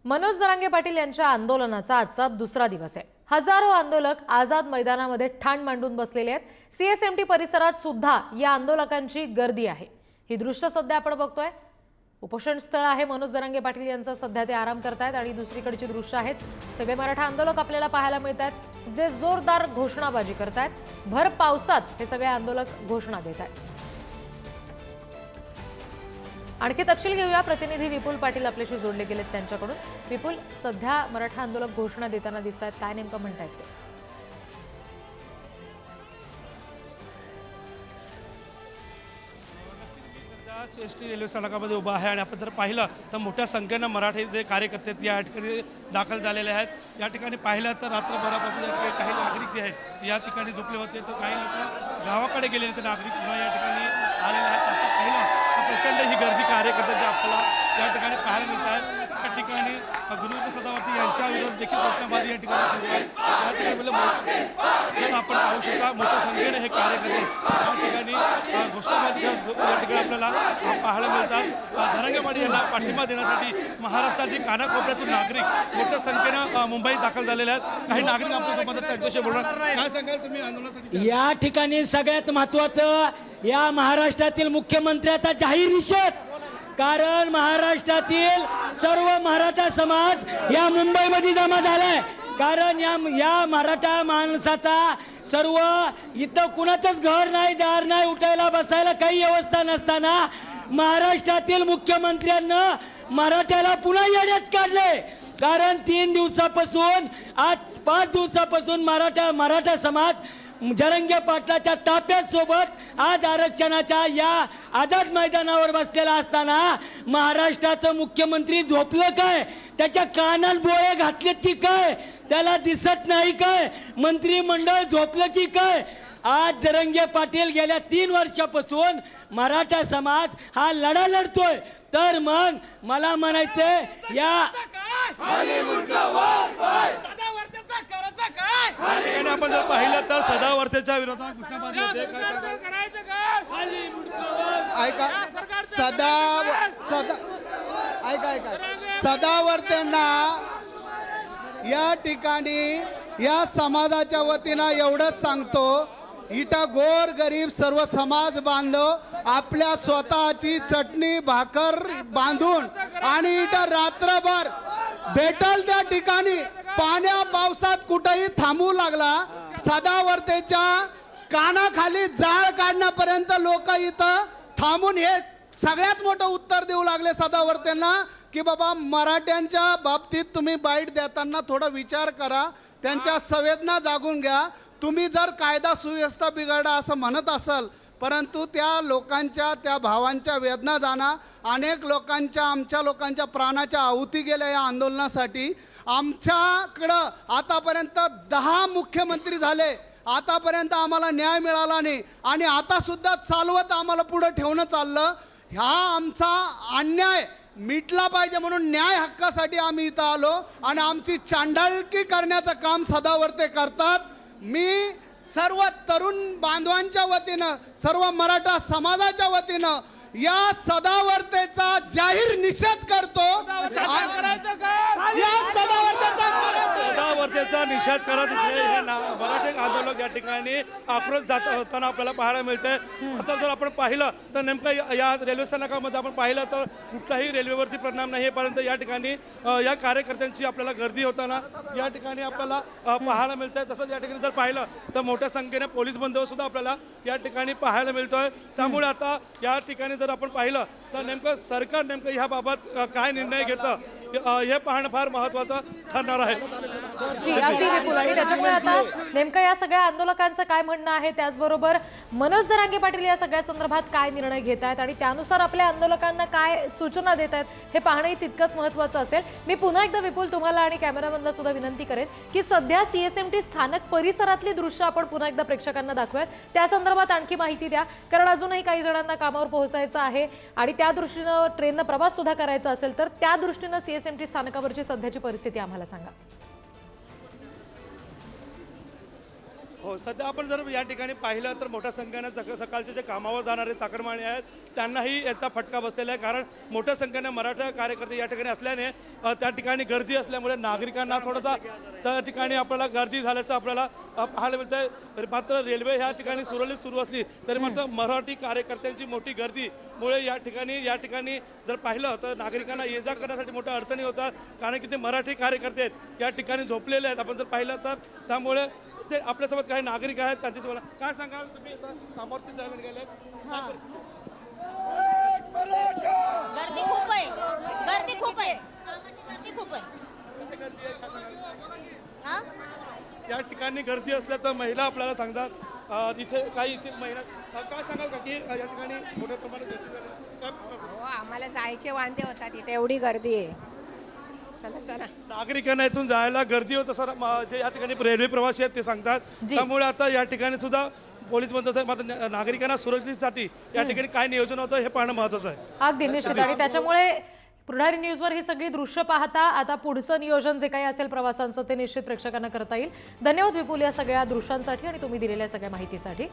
मनोज जरांगे पाटील यांच्या आंदोलनाचा आजचा दुसरा दिवस आहे। हजारो आंदोलक आझाद मैदानामध्ये ठाण मांडून बसलेले आहेत। सीएसएमटी परिसरात सुद्धा या आंदोलकांची गर्दी आहे। ही दृश्य सध्या आपण बघतोय। उपोषण स्थळ आहे मनोज जरांगे पाटील यांचा, सध्या ते आराम करतायत आणि दुसरीकडची दृश्य आहेत। सगळे मराठा आंदोलक आपल्याला पाहायला मिळतात जे जोरदार घोषणाबाजी करतायत। भर पावसात हे सगळे आंदोलक घोषणा देत आहेत। आणखी तपशील घेऊया, प्रतिनिधी विपुल पाटील आपल्याशी जोडले गेलेत त्यांच्याकडून। विपुल, सध्या मराठा आंदोलक घोषणा देताना दिसतात, काय नेमकं म्हणतायत ते? सीएसटी रेल्वे स्थानकामध्ये उभा आहे आणि आपण जर पाहिलं तर मोठ्या संख्येनं मराठी जे कार्यकर्ते या ठिकाणी दाखल झालेले आहेत। या ठिकाणी पाहिलं तर रात्रभरापासून या ठिकाणी काही नागरिक जे आहेत या ठिकाणी झोपले होते, तर काही लोक गावाकडे गेलेले तर नागरिक पुन्हा या ठिकाणी आलेले आहेत। आपण पाहिलं तर प्रचंड ही गर्दी कार्यकर्त्यांची आपल्याला या ठिकाणी पाहायला मिळत आहे। या ठिकाणी गुरुविंद सदावर्ते यांच्या विरोधात देखील घोषणाबाजी या ठिकाणी सुरू आहे। या ठिकाणी आपण पाहू शकता मोठ्या संख्येने हे कार्यकर्ते या ठिकाणी घोषणाबाजी या ठिकाणी आपल्याला पाहायला मिळतात। जरांगे पाटील यांना पाठिंबा देण्यासाठी महाराष्ट्रातील कानाकोपऱ्यातून नागरिक मोठ्या संख्येनं मुंबईत दाखल झालेले आहेत। काही नागरिक आपल्यासोबत त्यांच्याशी बोलणार, काय सांगाल तुम्ही आंदोलनासाठी? या ठिकाणी सगळ्यात महत्त्वाचं या महाराष्ट्रातील मुख्यमंत्र्याचा जाहीर निषेध, कारण महाराष्ट्रातील सर्व मराठा समाज या मुंबईमध्ये जमा झालाय। कारण या मराठा माणसाचा सर्व इथं कुणाचंच घर नाही, दार नाही, उठायला बसायला काही व्यवस्था नसताना महाराष्ट्रातील मुख्यमंत्र्यांना मराठ्याला पुन्हा येण्यात काढले। कारण 3 दिवसापासून आज 5 दिवसापासून मराठा समाज जरांगे पाटलाच्या ताप्यात सोबत आज आरक्षणाच्या या आझाद मैदानावर बसलेला असताना महाराष्ट्राचं मुख्यमंत्री झोपलं काय? त्याच्या कानात बोळे घातले की काय? त्याला दिसत नाही काय? मंत्रिमंडळ झोपलं की काय? आज जरांगे पाटील गेल्या 3 वर्षापासून मराठा समाज हा लढा लढतोय। तर मग मला म्हणायचंय या आपण जर पाहिलं तर सदावर्तेच्या विरोधात घोषणाबाजी होते। ऐका सदावर्तेंना या ठिकाणी या समाजाच्या वतीनं एवढंच सांगतो, इथं गोर गरीब सर्व समाज बांधव आपल्या स्वतःची चटणी भाकर बांधून आणि इथं रात्रभर भेटल त्या ठिकाणी पाण्या पावसात कुठेही थांबू लागला। सदावर्तेच्या कानाखाली जाळ काढण्यापर्यंत लोक इथं थांबून हे सगळ्यात मोठं उत्तर देऊ लागले सदावर्तेंना की बाबा मराठ्यांच्या बाबतीत तुम्ही बाईट देताना थोडा विचार करा, त्यांच्या संवेदना जागून घ्या। तुम्ही जर कायदा सुव्यवस्था बिघडा असं म्हणत असाल, परंतु त्या लोकांच्या त्या भावांच्या वेदना जाणा। अनेक लोकांच्या आमच्या लोकांच्या प्राणाच्या आहुती गेल्या या आंदोलनासाठी। आमच्याकडं आतापर्यंत 10 मुख्यमंत्री झाले, आतापर्यंत आम्हाला न्याय मिळाला नाही आणि आता सुद्धा चालवत आम्हाला पुढे ठेवणं चाललं। हा आमचा अन्याय मिटला पाहिजे म्हणून न्याय हक्कासाठी आम्ही इथं आलो आणि आमची चांडाळकी करण्याचं काम सदावर्ते करतात। मी सर्व तरुण बांधवांच्या वतीनं, सर्व मराठा समाजाच्या वतीनं या सदावर्तेचा जाहीर निषेध करतो। सदावर्तेचा निषेध करत हे मराठी आंदोलक या ठिकाणी आक्रोश जात होताना आपल्याला पाहायला मिळतंय। आता जर आपण पाहिलं तर नेमकं या रेल्वे स्थानकामध्ये आपण पाहिलं तर कुठलाही रेल्वेवरती परिणाम नाही, परंतु या ठिकाणी या कार्यकर्त्यांची आपल्याला गर्दी होताना या ठिकाणी आपल्याला पाहायला मिळतंय। तसंच या ठिकाणी जर पाहिलं तर मोठ्या संख्येने पोलीस बंदोबस्त सुद्धा आपल्याला या ठिकाणी पाहायला मिळतोय। त्यामुळे आता या ठिकाणी जर आपण पाहिलं तर नेमकं सरकार नेमकं ह्याबाबत काय निर्णय घेतं हे पाहणं फार महत्त्वाचं ठरणार आहे। आणि त्याच्यामुळे आता नेमकं या सगळ्या आंदोलकांचं काय म्हणणं आहे, त्याचबरोबर मनोज जरांगे पाटील या सगळ्या संदर्भात काय निर्णय घेत आहेत आणि त्यानुसार आपल्या आंदोलकांना काय सूचना देत आहेत हे पाहणंही तितकंच महत्त्वाचं असेल। मी पुन्हा एकदा विपुल तुम्हाला आणि कॅमेरामॅनला सुद्धा विनंती करेन की सध्या सीएसएमटी स्थानक परिसरातली दृश्य आपण पुन्हा एकदा प्रेक्षकांना दाखवूयात, त्या संदर्भात आणखी माहिती द्या, कारण अजूनही काही जणांना कामावर पोहोचायचं आहे आणि त्या दृष्टीनं ट्रेननं प्रवास सुद्धा करायचा असेल तर त्या दृष्टीनं सीएसएमटी स्थानकावरची सध्याची परिस्थिती आम्हाला सांगा। हो, सध्या आपण जर या ठिकाणी पाहिलं तर मोठ्या संख्येने सकाळचे जे कामावर जाणारे चाकरमानी आहेत त्यांनाही याचा फटका बसलेला आहे. कारण मोठ्या संख्येने मराठा कार्यकर्ते या ठिकाणी असल्याने त्या ठिकाणी गर्दी असल्यामुळे नागरिकांना थोडासा त्या ठिकाणी आपल्याला गर्दी झाल्याचं आपल्याला पाहायला मिळतं आहे. मात्र रेल्वे ह्या ठिकाणी सुरळीत सुरू असली तरी मात्र मराठी कार्यकर्त्यांची मोठी गर्दीमुळे या ठिकाणी जर पाहिलं तर नागरिकांना ये जा करण्यासाठी मोठ्या अडचणी होतात. कारण की ते मराठी कार्यकर्ते आहेत या ठिकाणी झोपलेले आहेत. आपण जर पाहिलं तर त्यामुळे ते आपल्यासोबत काही नागरिक आहेत त्यांच्याशी बोला. काय सांगाल तुम्ही कामावरती जायला निघाले? गर्दी खूप आहे, गर्दी खूप आहे, कामाची गर्दी खूप आहे. हा? या ठिकाणी गर्दी असल्याचं महिला आपल्याला सांगतात. इथे काही इथे महिला काय सांगाल का की या ठिकाणी मोठ्या प्रमाणात गर्दी झाली? काय हो आम्हाला जायचे वांदे होतात इथे एवढी गर्दी आहे. चला चला नागरिकांना इथून जायला गर्दी होत असं जे या ठिकाणी रेल्वे प्रवासी आहेत ते सांगतात. त्यामुळे आता या ठिकाणी सुद्धा पोलीस बंदोबस्त मात्र नागरिकांना सुरक्षेसाठी या ठिकाणी काय नियोजन होतं हे पाहणं महत्त्वाचं आहे. अगदी निश्चित. आणि त्याच्यामुळे पुढारी न्यूजवर ही सगळी दृश्य पाहता आता पुढचं नियोजन जे काही असेल प्रवासांचं ते निश्चित प्रेक्षकांना करता येईल. धन्यवाद विपुल या सगळ्या दृश्यांसाठी आणि तुम्ही दिलेल्या सगळ्या माहितीसाठी.